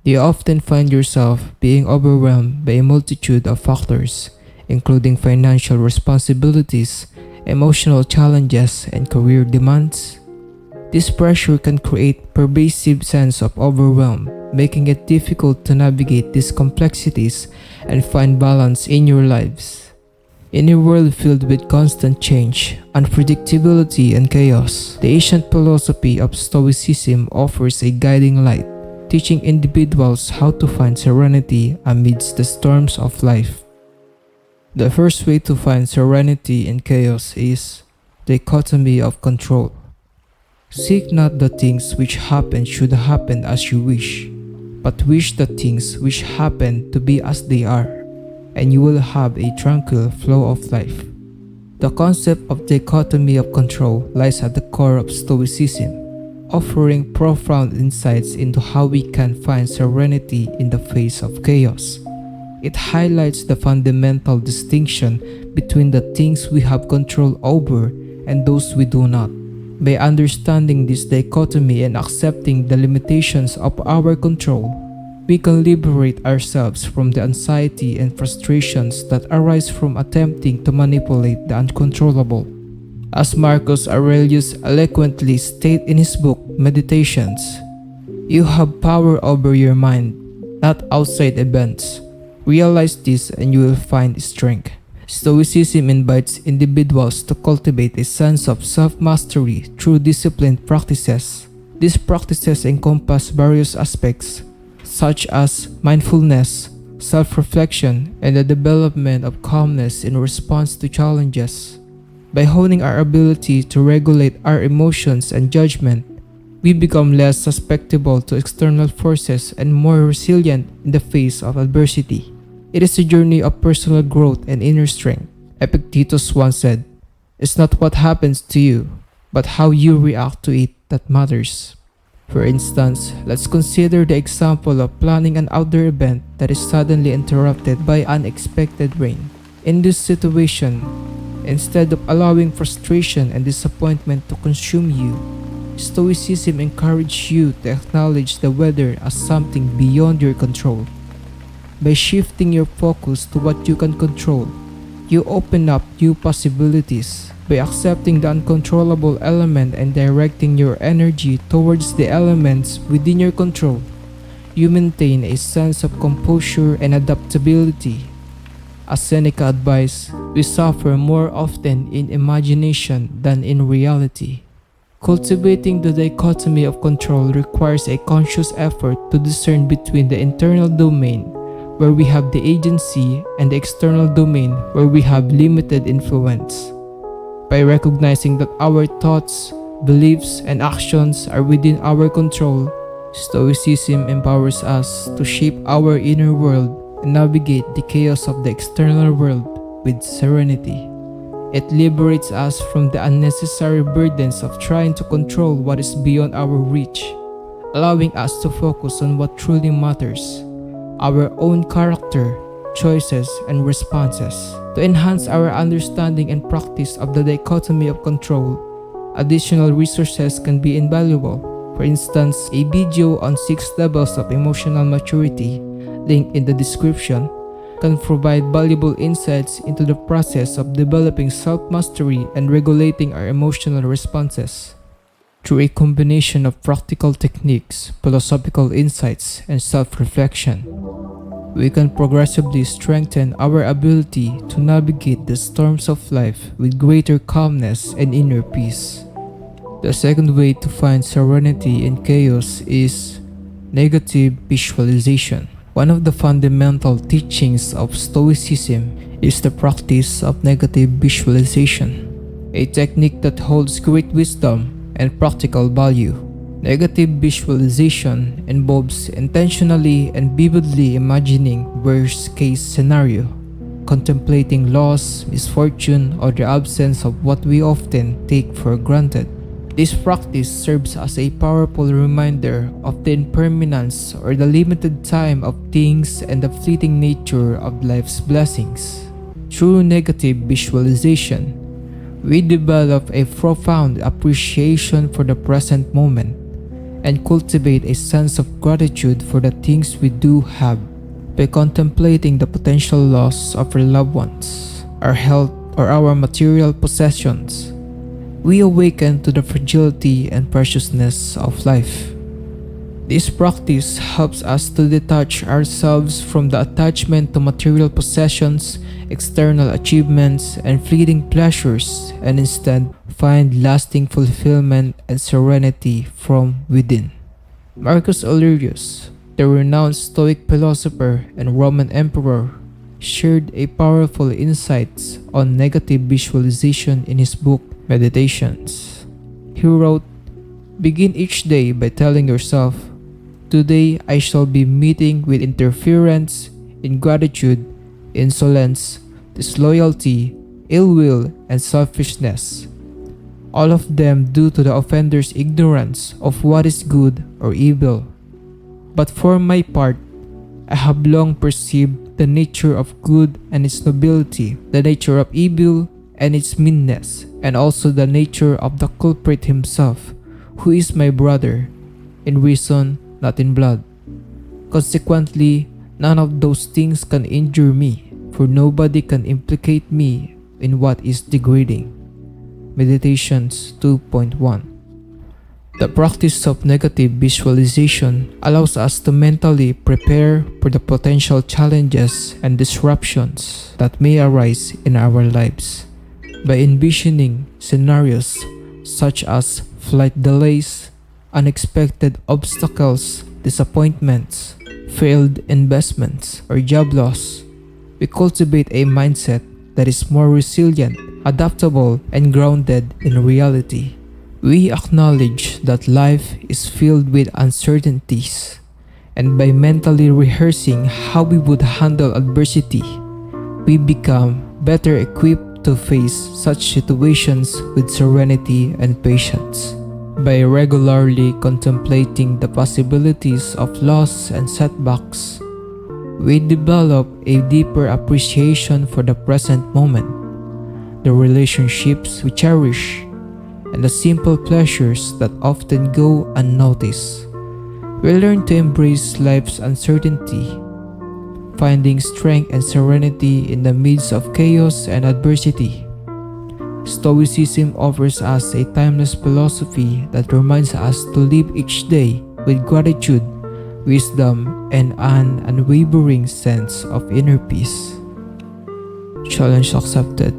Do you often find yourself being overwhelmed by a multitude of factors, including financial responsibilities, emotional challenges, and career demands? This pressure can create pervasive sense of overwhelm, making it difficult to navigate these complexities and find balance in your lives. In a world filled with constant change, unpredictability, and chaos, the ancient philosophy of Stoicism offers a guiding light, teaching individuals how to find serenity amidst the storms of life. The first way to find serenity in chaos is the dichotomy of control. Seek not the things which happen should happen as you wish, but wish the things which happen to be as they are, and you will have a tranquil flow of life. The concept of dichotomy of control lies at the core of Stoicism, offering profound insights into how we can find serenity in the face of chaos. It highlights the fundamental distinction between the things we have control over and those we do not. By understanding this dichotomy and accepting the limitations of our control, we can liberate ourselves from the anxiety and frustrations that arise from attempting to manipulate the uncontrollable. As Marcus Aurelius eloquently states in his book Meditations, you have power over your mind, not outside events. Realize this and you will find strength. Stoicism invites individuals to cultivate a sense of self-mastery through disciplined practices. These practices encompass various aspects, such as mindfulness, self-reflection, and the development of calmness in response to challenges. By honing our ability to regulate our emotions and judgment, we become less susceptible to external forces and more resilient in the face of adversity. It is a journey of personal growth and inner strength. Epictetus once said, "It's not what happens to you, but how you react to it that matters." For instance, let's consider the example of planning an outdoor event that is suddenly interrupted by unexpected rain. In this situation, instead of allowing frustration and disappointment to consume you, Stoicism encourages you to acknowledge the weather as something beyond your control. By shifting your focus to what you can control, you open up new possibilities. By accepting the uncontrollable element and directing your energy towards the elements within your control, you maintain a sense of composure and adaptability. As Seneca advised, we suffer more often in imagination than in reality. Cultivating the dichotomy of control requires a conscious effort to discern between the internal domain, where we have the agency, and the external domain, where we have limited influence. By recognizing that our thoughts, beliefs, and actions are within our control, Stoicism empowers us to shape our inner world and navigate the chaos of the external world with serenity. It liberates us from the unnecessary burdens of trying to control what is beyond our reach, allowing us to focus on what truly matters: our own character, choices, and responses. To enhance our understanding and practice of the dichotomy of control, additional resources can be invaluable. For instance, a video on 6 levels of emotional maturity, linked in the description, can provide valuable insights into the process of developing self-mastery and regulating our emotional responses. Through a combination of practical techniques, philosophical insights, and self-reflection, we can progressively strengthen our ability to navigate the storms of life with greater calmness and inner peace. The second way to find serenity in chaos is negative visualization. One of the fundamental teachings of Stoicism is the practice of negative visualization, a technique that holds great wisdom and practical value. Negative visualization involves intentionally and vividly imagining worst-case scenario, contemplating loss, misfortune, or the absence of what we often take for granted. This practice serves as a powerful reminder of the impermanence or the limited time of things and the fleeting nature of life's blessings. Through negative visualization, we develop a profound appreciation for the present moment and cultivate a sense of gratitude for the things we do have. By contemplating the potential loss of our loved ones, our health, or our material possessions, we awaken to the fragility and preciousness of life. This practice helps us to detach ourselves from the attachment to material possessions, external achievements, and fleeting pleasures, and instead find lasting fulfillment and serenity from within. Marcus Aurelius, the renowned Stoic philosopher and Roman emperor, shared a powerful insights on negative visualization in his book Meditations. He wrote, "Begin each day by telling yourself, 'Today I shall be meeting with interference, ingratitude, insolence, disloyalty, ill will, and selfishness. All of them due to the offender's ignorance of what is good or evil. But for my part, I have long perceived the nature of good and its nobility, the nature of evil and its meanness, and also the nature of the culprit himself, who is my brother, in reason, not in blood. Consequently, none of those things can injure me, for nobody can implicate me in what is degrading." Meditations 2.1. The practice of negative visualization allows us to mentally prepare for the potential challenges and disruptions that may arise in our lives. By envisioning scenarios such as flight delays, unexpected obstacles, disappointments, failed investments, or job loss, we cultivate a mindset that is more resilient, adaptable, and grounded in reality. We acknowledge that life is filled with uncertainties, and by mentally rehearsing how we would handle adversity, we become better equipped to face such situations with serenity and patience. By regularly contemplating the possibilities of loss and setbacks, we develop a deeper appreciation for the present moment, the relationships we cherish, and the simple pleasures that often go unnoticed. We learn to embrace life's uncertainty, finding strength and serenity in the midst of chaos and adversity. Stoicism offers us a timeless philosophy that reminds us to live each day with gratitude, wisdom, and an unwavering sense of inner peace. Challenge accepted.